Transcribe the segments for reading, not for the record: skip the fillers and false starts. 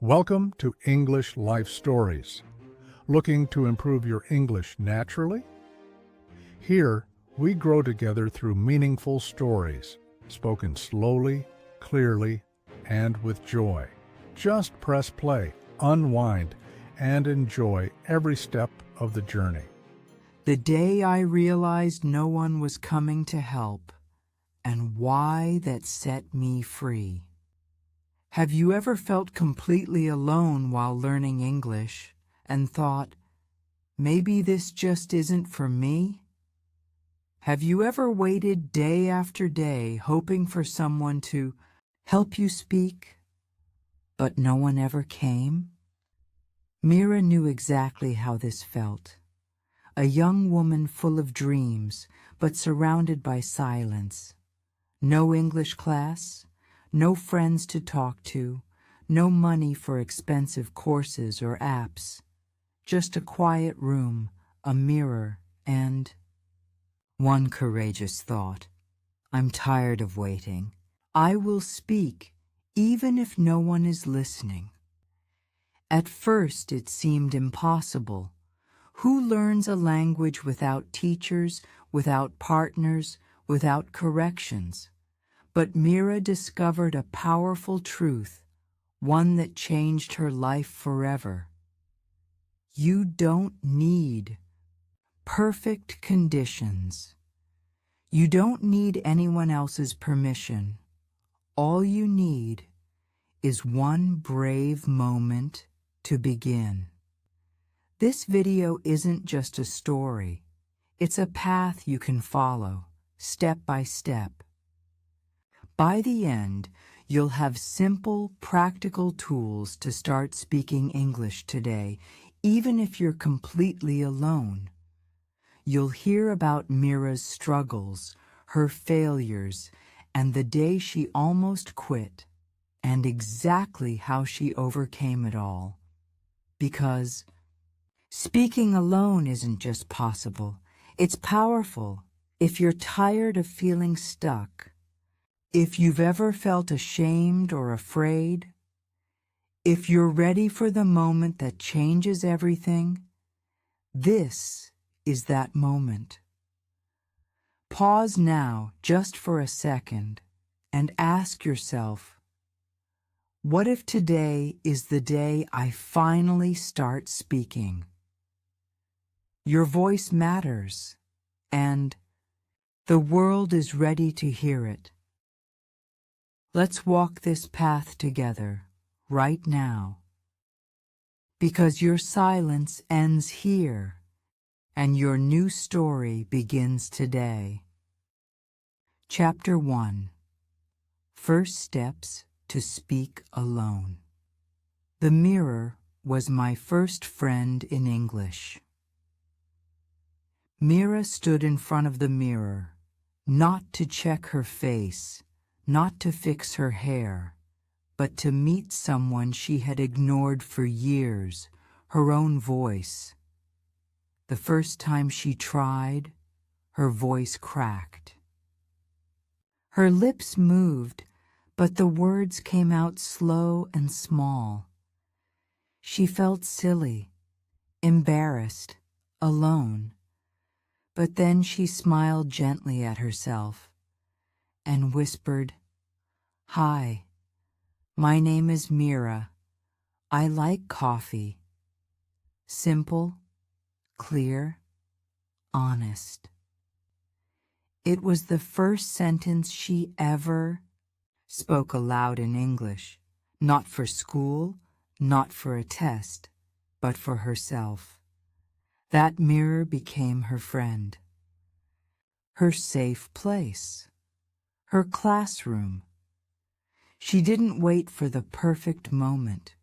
Welcome to English Life Stories. Looking to improve your English naturally? Here, we grow together through meaningful stories, spoken slowly, clearly, and with joy. Just press play, unwind, and enjoy every step of the journey. The day I realized no one was coming to help, and why that set me free. Have you ever felt completely alone while learning English and thought, maybe this just isn't for me? Have you ever waited day after day hoping for someone to help you speak, but no one ever came? Mira knew exactly how this felt. A young woman full of dreams, but surrounded by silence. No English class, no friends to talk to, no money for expensive courses or apps. Just a quiet room, a mirror, and one courageous thought. I'm tired of waiting. I will speak, even if no one is listening. At first it seemed impossible. Who learns a language without teachers, without partners, without corrections? But Mira discovered a powerful truth, one that changed her life forever. You don't need perfect conditions. You don't need anyone else's permission. All you need is one brave moment to begin. This video isn't just a story. It's a path you can follow, step by step. By the end, you'll have simple, practical tools to start speaking English today, even if you're completely alone. You'll hear about Mira's struggles, her failures, and the day she almost quit, and exactly how she overcame it all. Because speaking alone isn't just possible, it's powerful. If you're tired of feeling stuck, if you've ever felt ashamed or afraid, if you're ready for the moment that changes everything, this is that moment. Pause now just for a second and ask yourself, what if today is the day I finally start speaking? Your voice matters, and the world is ready to hear it. Let's walk this path together, right now. Because your silence ends here, and your new story begins today. Chapter 1. First Steps to Speak Alone. The mirror was my first friend in English. Mira stood in front of the mirror, not to check her face, not to fix her hair, but to meet someone she had ignored for years, her own voice. The first time she tried, her voice cracked. Her lips moved, but the words came out slow and small. She felt silly, embarrassed, alone. But then she smiled gently at herself and whispered, "Hi, my name is Mira. I like coffee." Simple, clear, honest. It was the first sentence she ever spoke aloud in English, not for school, not for a test, but for herself. That mirror became her friend, her safe place, her classroom. She didn't wait for the perfect moment.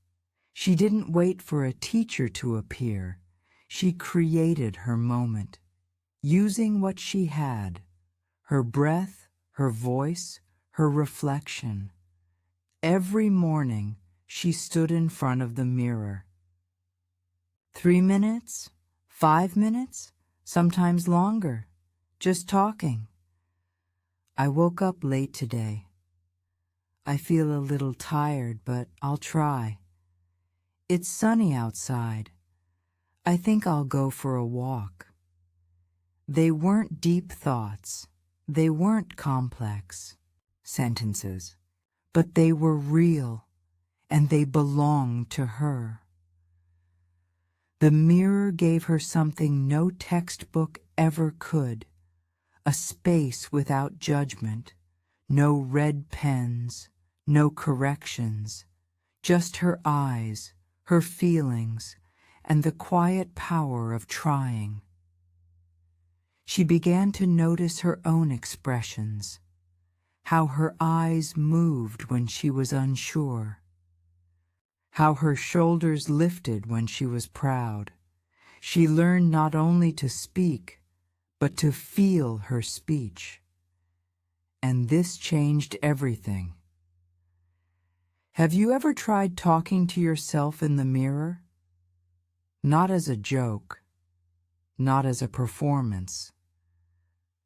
She didn't wait for a teacher to appear. She created her moment, using what she had, her breath, her voice, her reflection. Every morning, she stood in front of the mirror. 3 minutes, 5 minutes, sometimes longer, just talking. I woke up late today. I feel a little tired, but I'll try. It's sunny outside. I think I'll go for a walk. They weren't deep thoughts. They weren't complex sentences, but they were real, and they belonged to her. The mirror gave her something no textbook ever could, a space without judgment, no red pens, no corrections, just her eyes, her feelings, and the quiet power of trying. She began to notice her own expressions, how her eyes moved when she was unsure, how her shoulders lifted when she was proud. She learned not only to speak, but to feel her speech. And this changed everything. Have you ever tried talking to yourself in the mirror? Not as a joke, not as a performance,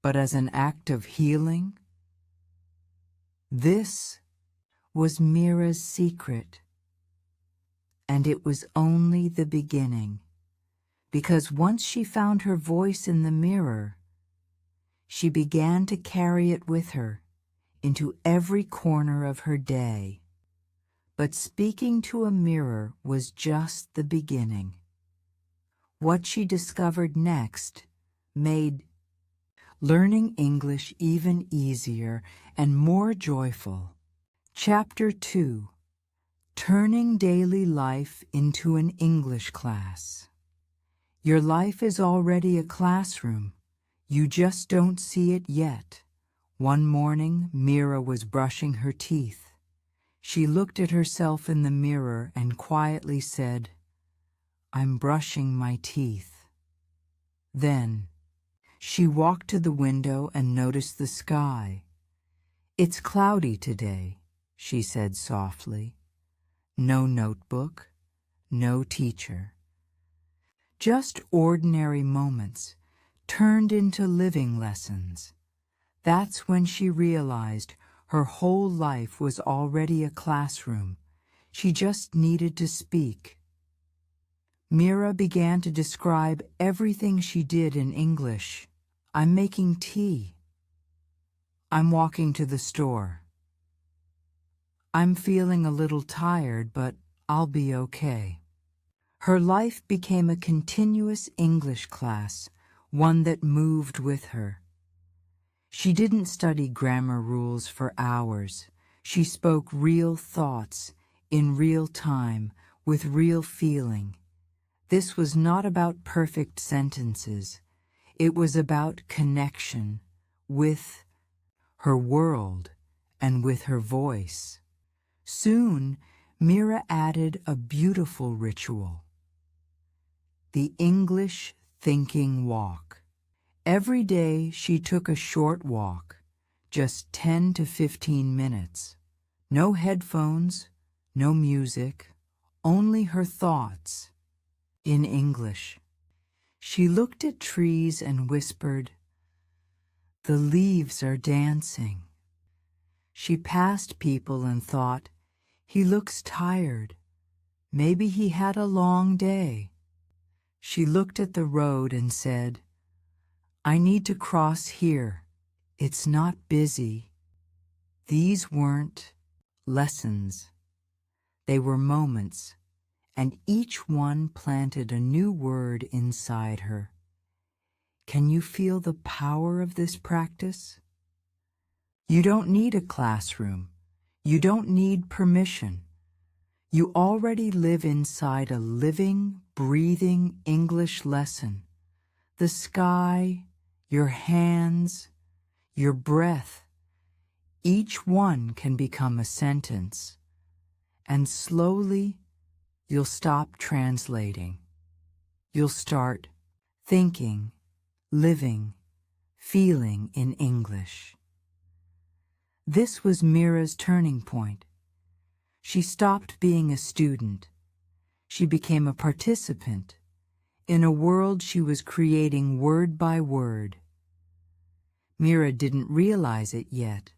but as an act of healing? This was Mira's secret. And it was only the beginning, because once she found her voice in the mirror, she began to carry it with her into every corner of her day. But speaking to a mirror was just the beginning. What she discovered next made learning English even easier and more joyful. Chapter 2: Turning Daily Life into an English Class. Your life is already a classroom. You just don't see it yet. One morning, Mira was brushing her teeth. She looked at herself in the mirror and quietly said, "I'm brushing my teeth." Then, she walked to the window and noticed the sky. "It's cloudy today," she said softly. No notebook, no teacher. Just ordinary moments turned into living lessons. That's when she realized her whole life was already a classroom. She just needed to speak. Mira began to describe everything she did in English. "I'm making tea. I'm walking to the store. I'm feeling a little tired, but I'll be okay." Her life became a continuous English class, one that moved with her. She didn't study grammar rules for hours. She spoke real thoughts, in real time, with real feeling. This was not about perfect sentences. It was about connection with her world and with her voice. Soon, Mira added a beautiful ritual: the English thinking walk. Every day she took a short walk, just 10 to 15 minutes. No headphones, no music, only her thoughts, in English. She looked at trees and whispered, "The leaves are dancing." She passed people and thought, "He looks tired. Maybe he had a long day." She looked at the road and said, "I need to cross here. It's not busy." These weren't lessons. They were moments, and each one planted a new word inside her. Can you feel the power of this practice? You don't need a classroom. You don't need permission. You already live inside a living, breathing English lesson. The sky, your hands, your breath, each one can become a sentence. And slowly, you'll stop translating. You'll start thinking, living, feeling in English. This was Mira's turning point. She stopped being a student. She became a participant in a world she was creating word by word. Mira didn't realize it yet,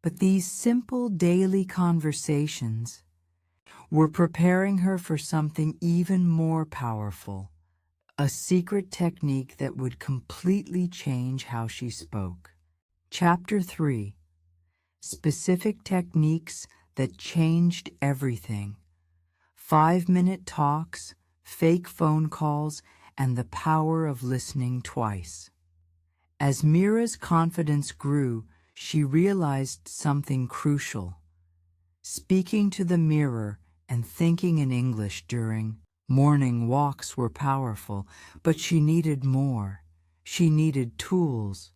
but these simple daily conversations were preparing her for something even more powerful, a secret technique that would completely change how she spoke. Chapter 3: Specific Techniques That Changed Everything. 5-minute talks, fake phone calls, and the power of listening twice. As Mira's confidence grew, she realized something crucial. Speaking to the mirror and thinking in English during morning walks were powerful, but she needed more. She needed tools,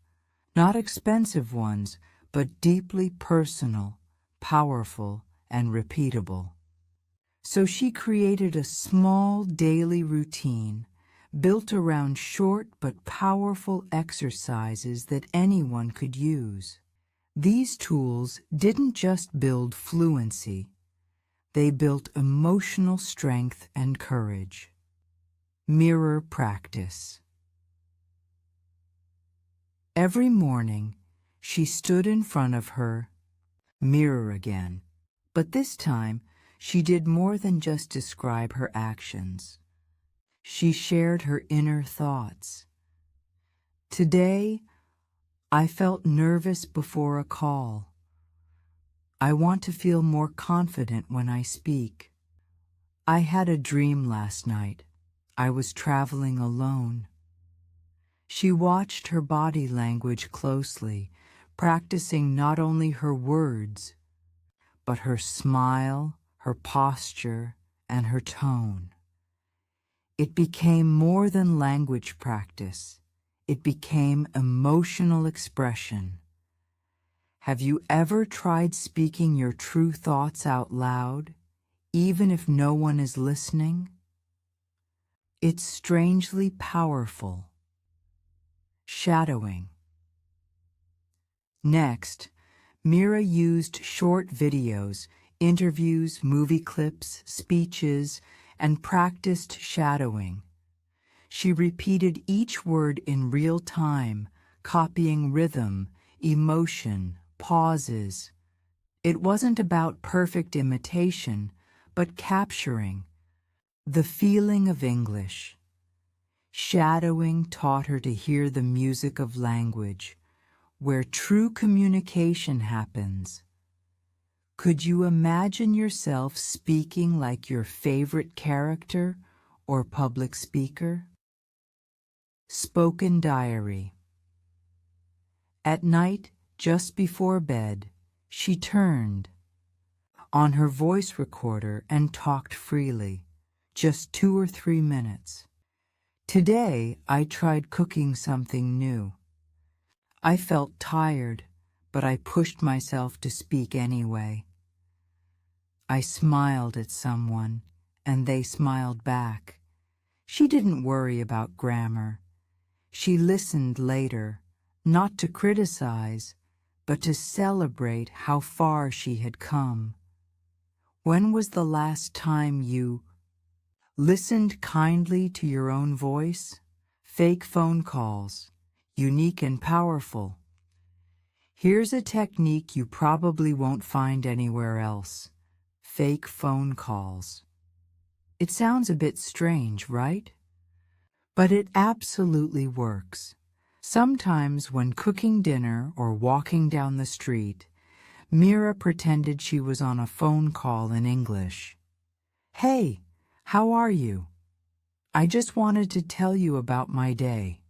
not expensive ones, but deeply personal, powerful, and repeatable. So she created a small daily routine built around short but powerful exercises that anyone could use. These tools didn't just build fluency, they built emotional strength and courage. Mirror practice. Every morning, she stood in front of her mirror again, but this time she did more than just describe her actions. She shared her inner thoughts. Today, I felt nervous before a call. I want to feel more confident when I speak. I had a dream last night. I was traveling alone. She watched her body language closely, practicing not only her words, but her smile, her posture, and her tone. It became more than language practice. It became emotional expression. Have you ever tried speaking your true thoughts out loud, even if no one is listening? It's strangely powerful. Shadowing. Next, Mira used short videos, interviews, movie clips, speeches, and practiced shadowing. She repeated each word in real time, copying rhythm, emotion, pauses. It wasn't about perfect imitation, but capturing the feeling of English. Shadowing taught her to hear the music of language, where true communication happens. Could you imagine yourself speaking like your favorite character or public speaker? Spoken diary. At night, just before bed, she turned on her voice recorder and talked freely, just 2 or 3 minutes. Today, I tried cooking something new. I felt tired, but I pushed myself to speak anyway. I smiled at someone, and they smiled back. She didn't worry about grammar. She listened later, not to criticize, but to celebrate how far she had come. When was the last time you listened kindly to your own voice? Fake phone calls, unique and powerful. Here's a technique you probably won't find anywhere else. Fake phone calls. It sounds a bit strange, right? But it absolutely works. Sometimes when cooking dinner or walking down the street, Mira pretended she was on a phone call in English. "Hey, how are you? I just wanted to tell you about my day."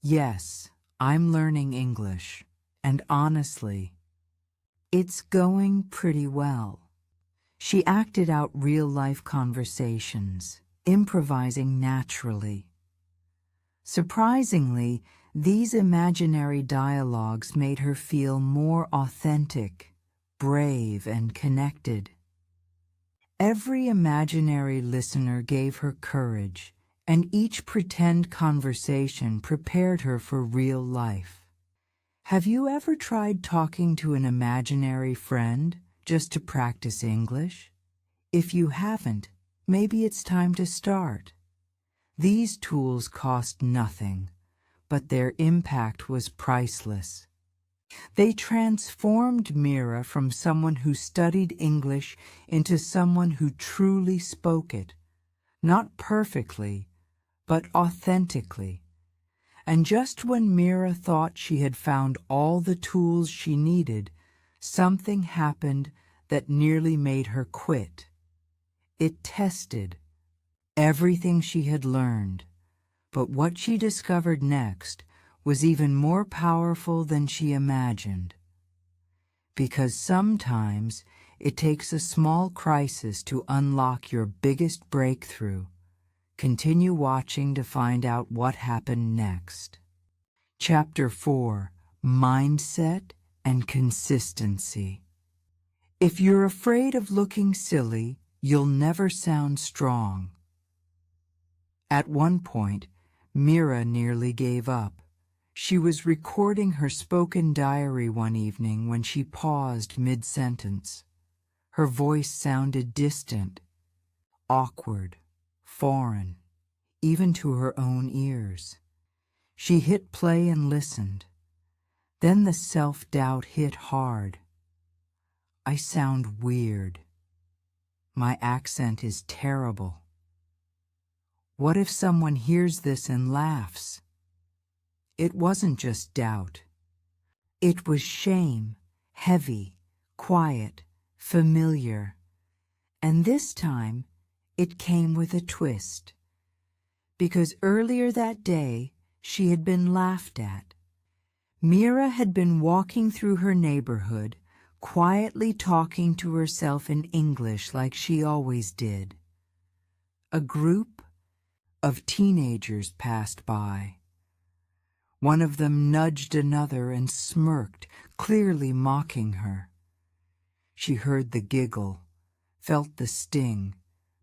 Yes, I'm learning English, and honestly, it's going pretty well. She acted out real-life conversations, improvising naturally. Surprisingly, these imaginary dialogues made her feel more authentic, brave, and connected. Every imaginary listener gave her courage, and each pretend conversation prepared her for real life. Have you ever tried talking to an imaginary friend just to practice English? If you haven't, maybe it's time to start. These tools cost nothing, but their impact was priceless. They transformed Mira from someone who studied English into someone who truly spoke it, not perfectly, but authentically. And just when Mira thought she had found all the tools she needed, something happened that nearly made her quit. It tested everything she had learned, but what she discovered next was even more powerful than she imagined. Because sometimes it takes a small crisis to unlock your biggest breakthrough. Continue watching to find out what happened next. Chapter 4: Mindset and Consistency. If you're afraid of looking silly, you'll never sound strong. At one point, Mira nearly gave up. She was recording her spoken diary one evening when she paused mid-sentence. Her voice sounded distant, awkward, foreign, even to her own ears. She hit play and listened. Then the self-doubt hit hard. I sound weird. My accent is terrible. What if someone hears this and laughs? It wasn't just doubt. It was shame, heavy, quiet, familiar. And this time, it came with a twist. Because earlier that day, she had been laughed at. Mira had been walking through her neighborhood, quietly talking to herself in English like she always did. A group of teenagers passed by. One of them nudged another and smirked, clearly mocking her. She heard the giggle, felt the sting,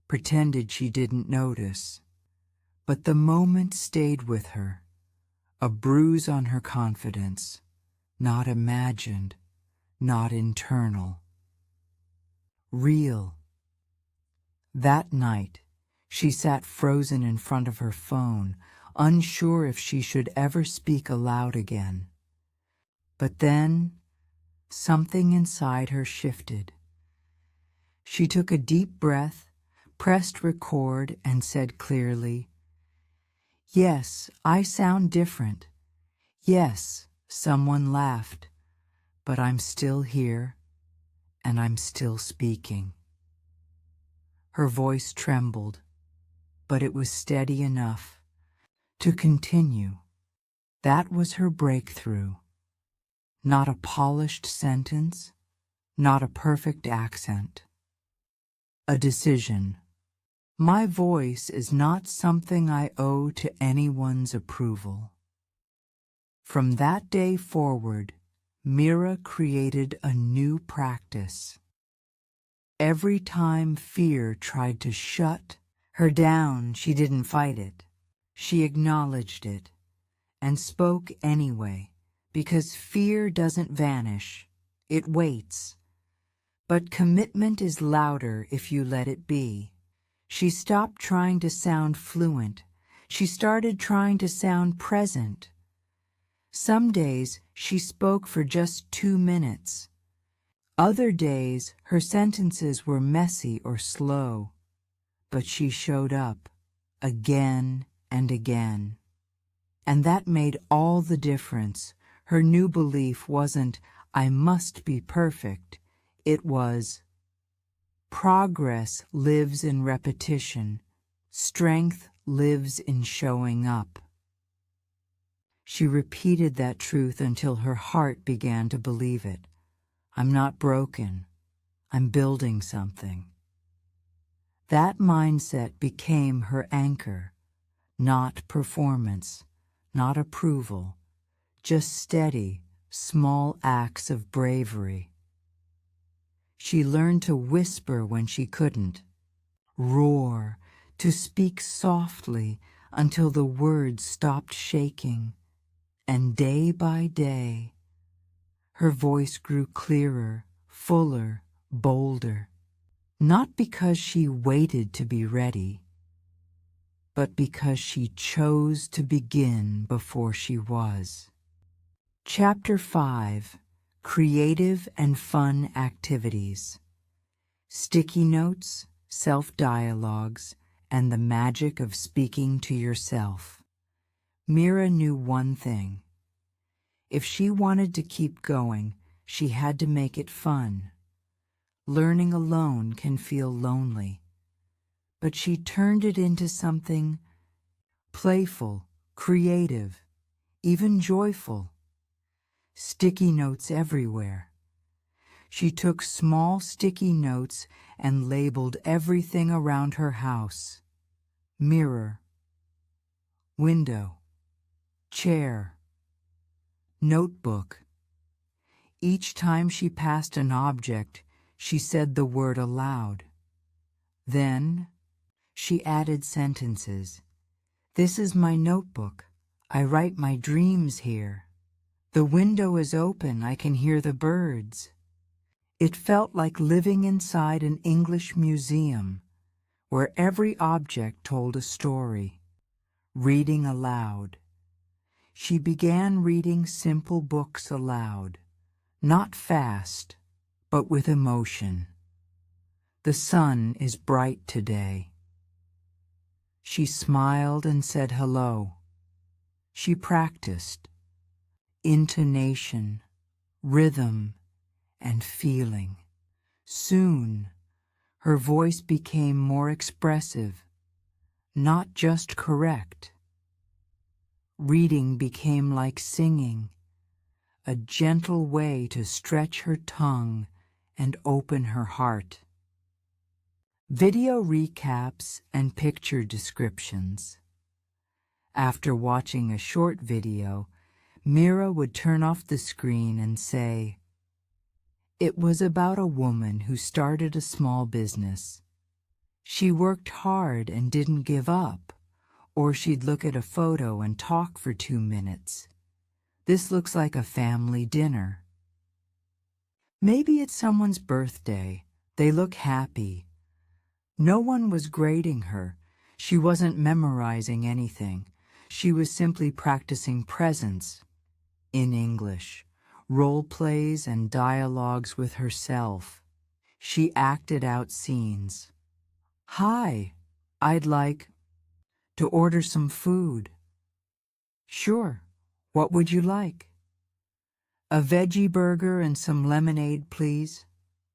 pretended she didn't notice. But the moment stayed with her, a bruise on her confidence, not imagined, not internal. Real. That night, she sat frozen in front of her phone, unsure if she should ever speak aloud again. But then, something inside her shifted. She took a deep breath, pressed record, and said clearly, "Yes, I sound different. Yes, someone laughed, but I'm still here, and I'm still speaking." Her voice trembled, but it was steady enough to continue. That was her breakthrough. Not a polished sentence, not a perfect accent. A decision. My voice is not something I owe to anyone's approval. From that day forward, Mira created a new practice. Every time fear tried to shut her down, she didn't fight it. She acknowledged it and spoke anyway, because fear doesn't vanish, it waits. But commitment is louder if you let it be. She stopped trying to sound fluent. She started trying to sound present. Some days she spoke for just 2 minutes. Other days her sentences were messy or slow. But she showed up, again and again. And that made all the difference. Her new belief wasn't, "I must be perfect." It was, "Progress lives in repetition. Strength lives in showing up." She repeated that truth until her heart began to believe it. I'm not broken. I'm building something. That mindset became her anchor, not performance, not approval, just steady, small acts of bravery. She learned to whisper when she couldn't, roar, to speak softly until the words stopped shaking. And day by day, her voice grew clearer, fuller, bolder. Not because she waited to be ready, but because she chose to begin before she was. Chapter 5. Creative and Fun Activities. Sticky notes, self-dialogues, and the magic of speaking to yourself. Mira knew one thing. If she wanted to keep going, she had to make it fun. Learning alone can feel lonely, but she turned it into something playful, creative, even joyful. Sticky notes everywhere. She took small sticky notes and labeled everything around her house. Mirror, window, chair, notebook. Each time she passed an object, she said the word aloud. Then she added sentences. This is my notebook. I write my dreams here. The window is open. I can hear the birds. It felt like living inside an English museum, where every object told a story. Reading aloud. She began reading simple books aloud, not fast, but with emotion. The sun is bright today. She smiled and said hello. She practiced intonation, rhythm, and feeling. Soon, her voice became more expressive, not just correct. Reading became like singing, a gentle way to stretch her tongue and open her heart. Video recaps and picture descriptions. After watching a short video, Mira would turn off the screen and say, "It was about a woman who started a small business. She worked hard and didn't give up, or she'd look at a photo and talk for 2 minutes. This looks like a family dinner." Maybe it's someone's birthday. They look happy. No one was grading her. She wasn't memorizing anything. She was simply practicing presence in English, role plays and dialogues with herself. She acted out scenes. "Hi, I'd like to order some food." "Sure, what would you like?" "A veggie burger and some lemonade, please."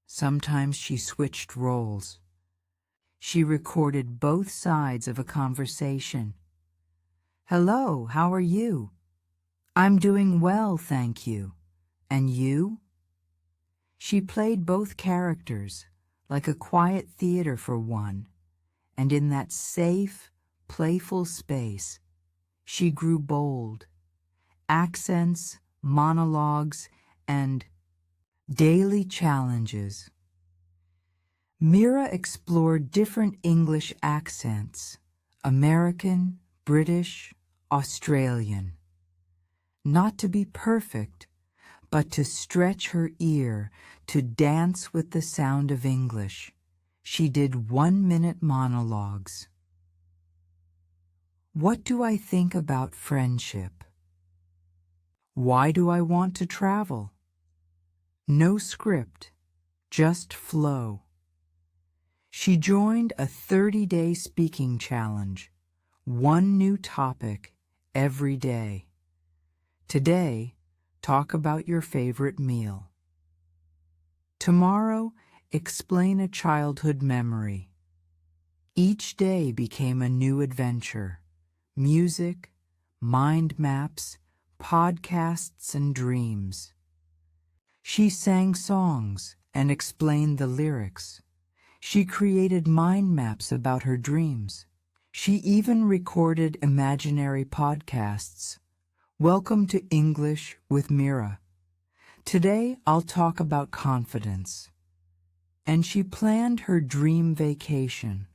Sometimes she switched roles. She recorded both sides of a conversation. "Hello, how are you?" "I'm doing well, thank you." "And you?" She played both characters, like a quiet theater for one, and in that safe, playful space, she grew bold. Accents, monologues, and daily challenges. Mira explored different English accents, American, British, Australian. Not to be perfect, but to stretch her ear, to dance with the sound of English. She did 1-minute monologues. What do I think about friendship? Why do I want to travel? No script, just flow. She joined a 30-day speaking challenge, 1 new topic every day. Today, talk about your favorite meal. Tomorrow, explain a childhood memory. Each day became a new adventure. Music, mind maps, podcasts, and dreams. She sang songs and explained the lyrics. She created mind maps about her dreams. She even recorded imaginary podcasts. Welcome to English with Mira. Today I'll talk about confidence. And she planned her dream vacation,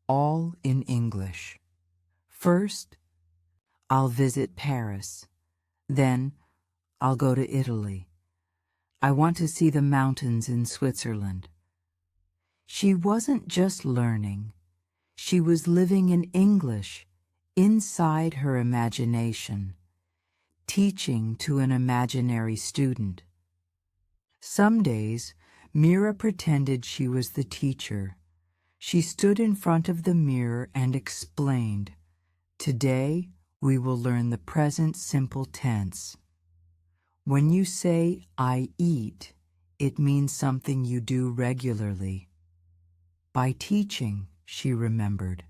all in English. First, I'll visit Paris. Then, I'll go to Italy. I want to see the mountains in Switzerland. She wasn't just learning. She was living in English, inside her imagination. teaching to an imaginary student. Some days, Mira pretended she was the teacher. She stood in front of the mirror and explained, "Today, we will learn the present simple tense. When you say, 'I eat,' it means something you do regularly." By teaching, she remembered.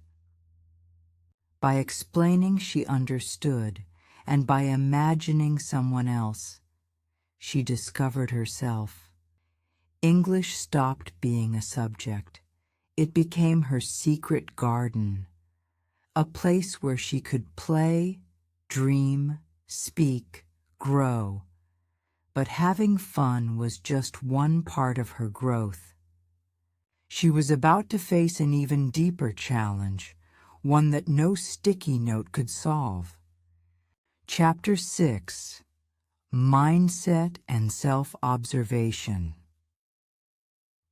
By explaining, she understood, and by imagining someone else, she discovered herself. English stopped being a subject. It became her secret garden, a place where she could play, dream, speak, grow. But having fun was just one part of her growth. She was about to face an even deeper challenge, one that no sticky note could solve. Chapter 6: Mindset and Self-Observation.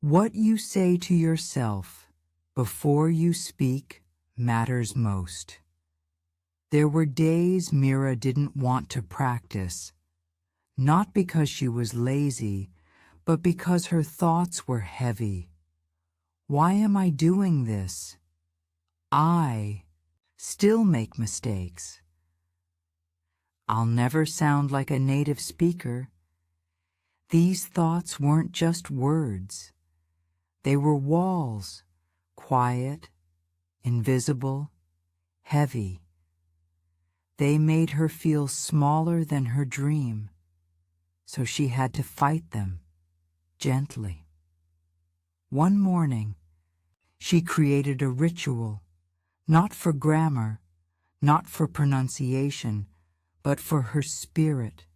What you say to yourself before you speak matters most. There were days Mira didn't want to practice, not because she was lazy, but because her thoughts were heavy. Why am I doing this? I still make mistakes. I'll never sound like a native speaker. These thoughts weren't just words. They were walls, quiet, invisible, heavy. They made her feel smaller than her dream, so she had to fight them, gently. One morning, she created a ritual, not for grammar, not for pronunciation, but for her spirit.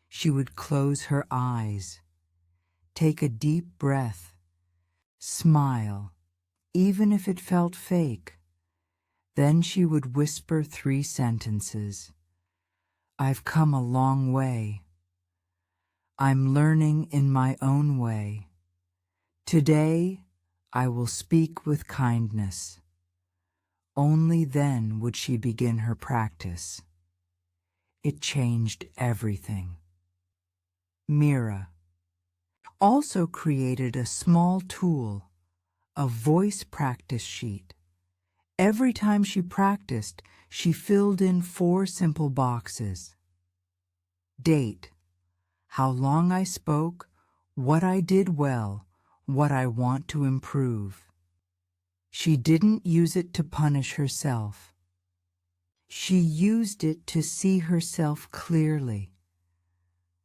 She would close her eyes, take a deep breath, smile, even if it felt fake. Then she would whisper 3 sentences. "I've come a long way. I'm learning in my own way. Today, I will speak with kindness." Only then would she begin her practice. It changed everything. Mira also created a small tool, a voice practice sheet. Every time she practiced, she filled in 4 simple boxes. Date: how long I spoke, what I did well, what I want to improve. She didn't use it to punish herself. She used it to see herself clearly.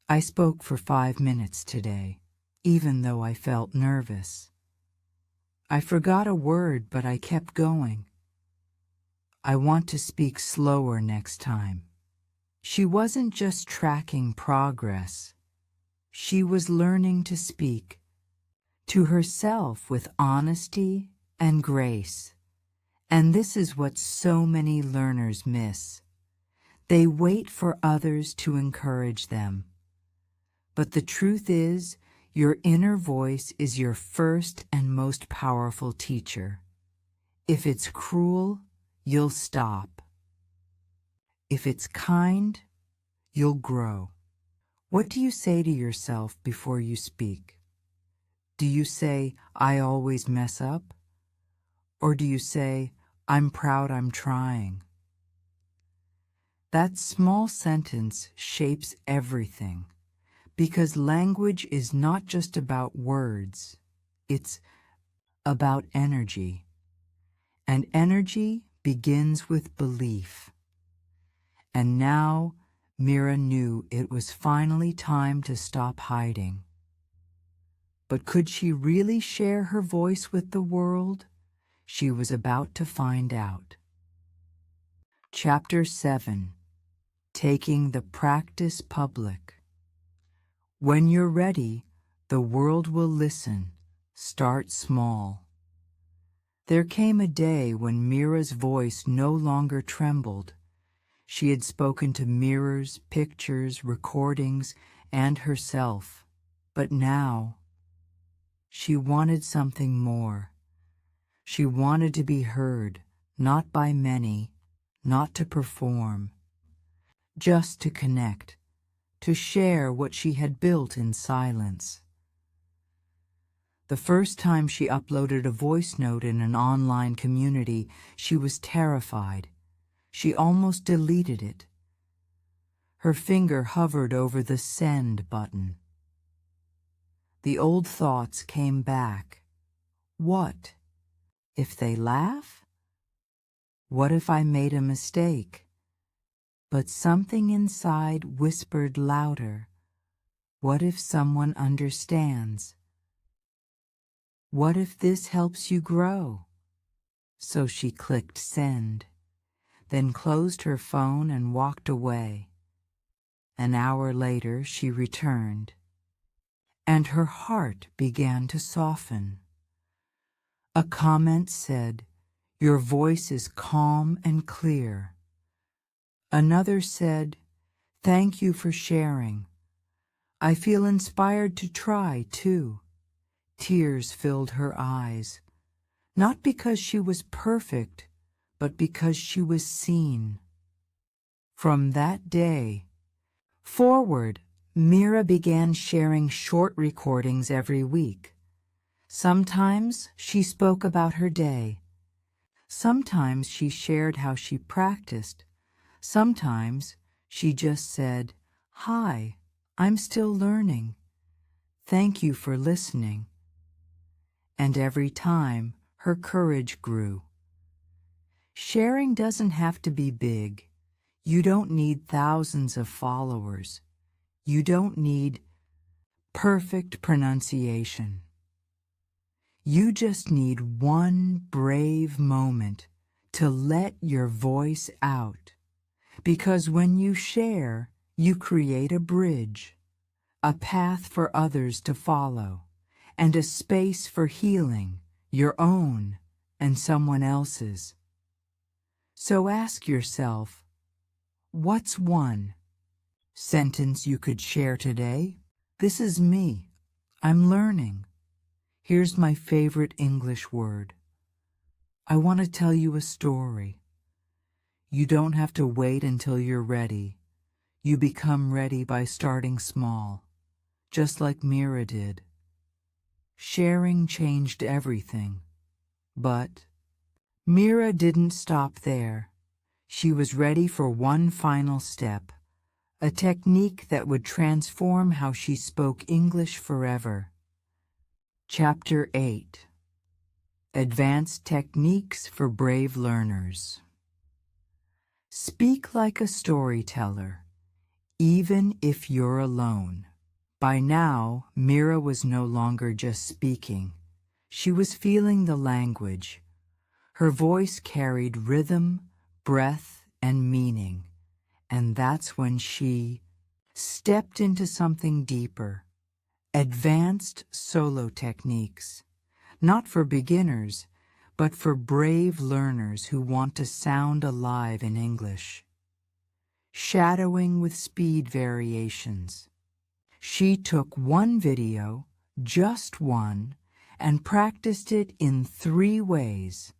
I spoke for 5 minutes today, even though I felt nervous. I forgot a word, but I kept going. I want to speak slower next time. She wasn't just tracking progress. She was learning to speak to herself with honesty and grace. And this is what so many learners miss. They wait for others to encourage them. But the truth is, your inner voice is your first and most powerful teacher. If it's cruel, you'll stop. If it's kind, you'll grow. What do you say to yourself before you speak? Do you say, "I always mess up"? Or do you say, "I'm proud I'm trying"? That small sentence shapes everything, because language is not just about words, it's about energy. And energy begins with belief. And now Mira knew it was finally time to stop hiding. But could she really share her voice with the world? She was about to find out. Chapter 7: Taking the Practice Public. When you're ready, the world will listen. Start small. There came a day when Mira's voice no longer trembled. She had spoken to mirrors, pictures, recordings, and herself. But now, she wanted something more. She wanted to be heard, not by many, not to perform, just to connect, to share what she had built in silence. The first time she uploaded a voice note in an online community, she was terrified. She almost deleted it. Her finger hovered over the send button. The old thoughts came back. What if they laugh? What if I made a mistake? But something inside whispered louder. What if someone understands? What if this helps you grow? So she clicked send, then closed her phone and walked away. An hour later she returned, and her heart began to soften. A comment said, "Your voice is calm and clear." Another said, "Thank you for sharing. I feel inspired to try, too." Tears filled her eyes, not because she was perfect, but because she was seen. From that day forward, Mira began sharing short recordings every week. Sometimes she spoke about her day. Sometimes she shared how she practiced. Sometimes she just said, "Hi, I'm still learning. Thank you for listening." And every time, her courage grew. Sharing doesn't have to be big. You don't need thousands of followers. You don't need perfect pronunciation. You just need one brave moment to let your voice out. Because when you share, you create a bridge, a path for others to follow, and a space for healing, your own and someone else's. So ask yourself, what's one sentence you could share today? This is me. I'm learning. Here's my favorite English word. I want to tell you a story. You don't have to wait until you're ready. You become ready by starting small, just like Mira did. Sharing changed everything. But Mira didn't stop there. She was ready for one final step, a technique that would transform how she spoke English forever. Chapter 8: Advanced Techniques for Brave Learners. Speak like a storyteller, even if you're alone. By now, Mira was no longer just speaking. She was feeling the language. Her voice carried rhythm, breath, and meaning. And that's when she stepped into something deeper. Advanced solo techniques. Not for beginners, but for brave learners who want to sound alive in English. Shadowing with speed variations. She took one video, just one, and practiced it in 3 ways: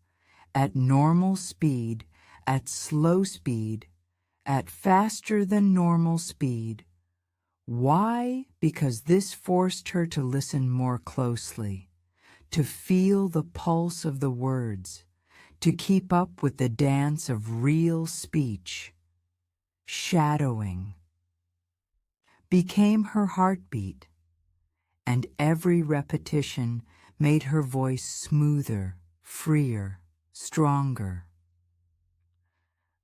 at normal speed, at slow speed, at faster than normal speed. Why? Because this forced her to listen more closely, to feel the pulse of the words, to keep up with the dance of real speech. Shadowing became her heartbeat, and every repetition made her voice smoother, freer, stronger.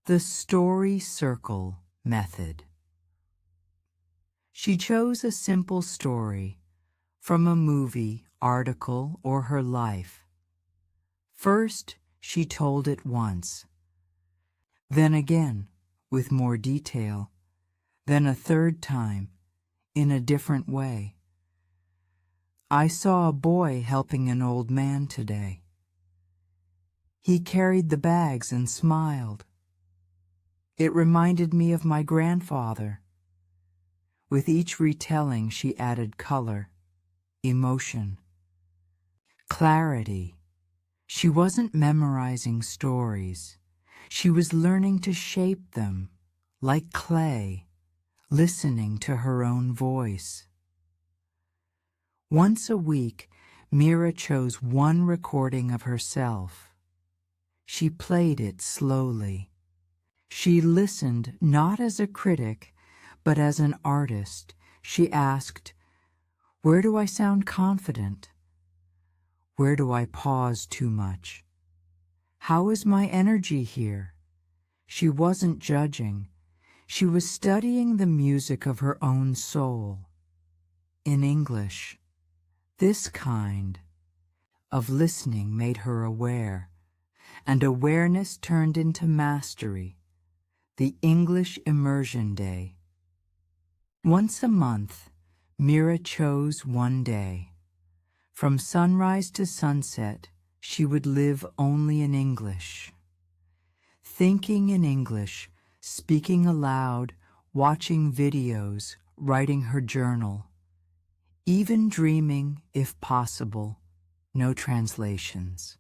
The story circle method. She chose a simple story from a movie, article, or her life. First, she told it once, then again, with more detail, then a third time, in a different way. I saw a boy helping an old man today. He carried the bags and smiled. It reminded me of my grandfather. With each retelling, she added color, emotion, clarity. She wasn't memorizing stories. She was learning to shape them, like clay, listening to her own voice. Once a week, Mira chose one recording of herself. She played it slowly. She listened not as a critic, but as an artist. She asked, "Where do I sound confident? Where do I pause too much? How is my energy here?" She wasn't judging. She was studying the music of her own soul. In English, this kind of listening made her aware, and awareness turned into mastery. The English Immersion Day. Once a month, Mira chose one day. From sunrise to sunset, she would live only in English. Thinking in English, speaking aloud, watching videos, writing her journal. Even dreaming, if possible, no translations.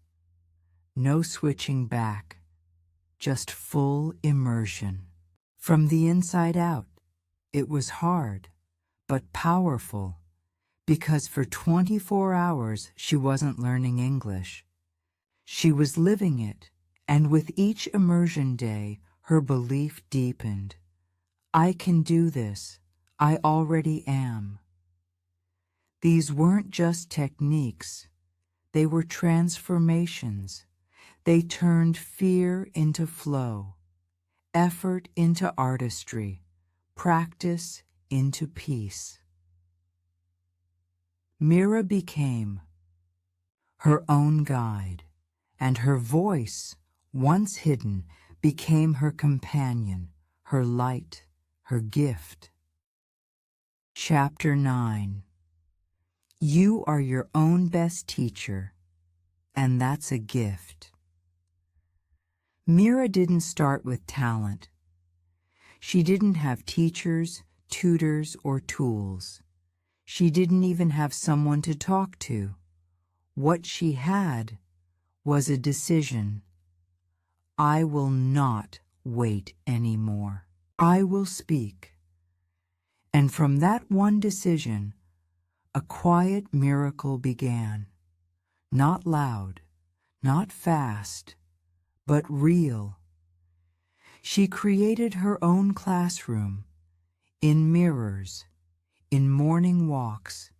No switching back, just full immersion. From the inside out, it was hard, but powerful, because for 24 hours she wasn't learning English. She was living it, and with each immersion day, her belief deepened. I can do this. I already am. These weren't just techniques. They were transformations. They turned fear into flow, effort into artistry, practice into peace. Mira became her own guide, and her voice, once hidden, became her companion, her light, her gift. Chapter 9. You are your own best teacher, and that's a gift. Mira didn't start with talent. She didn't have teachers, tutors, or tools. She didn't even have someone to talk to. What she had was a decision. I will not wait anymore. I will speak. And from that one decision, a quiet miracle began. Not loud, not fast, but real. She created her own classroom, in mirrors, in morning walks,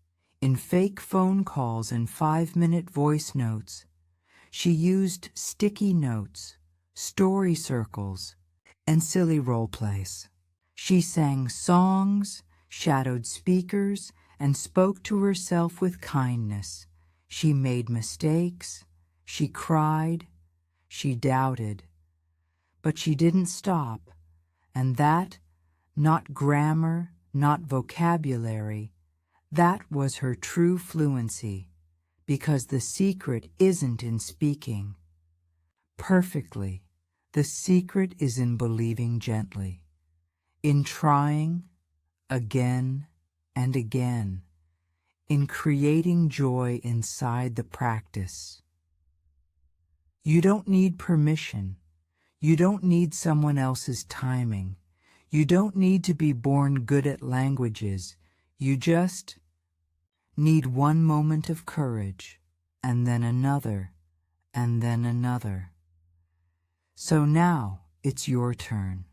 in fake phone calls and 5-minute voice notes. She used sticky notes, story circles, and silly role plays. She sang songs, shadowed speakers, and spoke to herself with kindness. She made mistakes, she cried, she doubted. But she didn't stop, and that, not grammar, not vocabulary, that was her true fluency, because the secret isn't in speaking perfectly. The secret is in believing gently, in trying again and again, in creating joy inside the practice. You don't need permission. You don't need someone else's timing. You don't need to be born good at languages. You just need one moment of courage, and then another, and then another. So now it's your turn.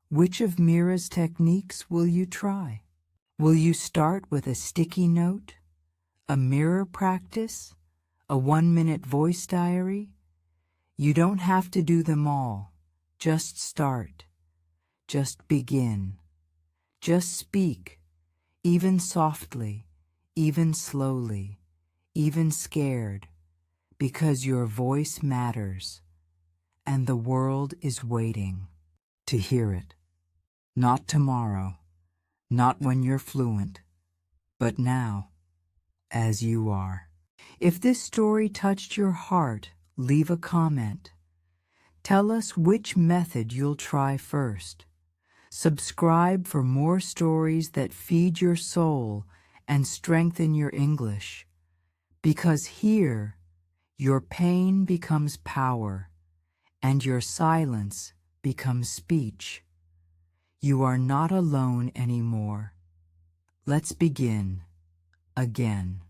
Which of Mira's techniques will you try? Will you start with a sticky note, a mirror practice, a 1-minute voice diary? You don't have to do them all. Just start. Just begin. Just speak, even softly, even slowly, even scared, because your voice matters, and the world is waiting to hear it. Not tomorrow, not when you're fluent, but now, as you are. If this story touched your heart, leave a comment. Tell us which method you'll try first. Subscribe for more stories that feed your soul and strengthen your English. Because here, your pain becomes power, and your silence becomes speech. You are not alone anymore. Let's begin again.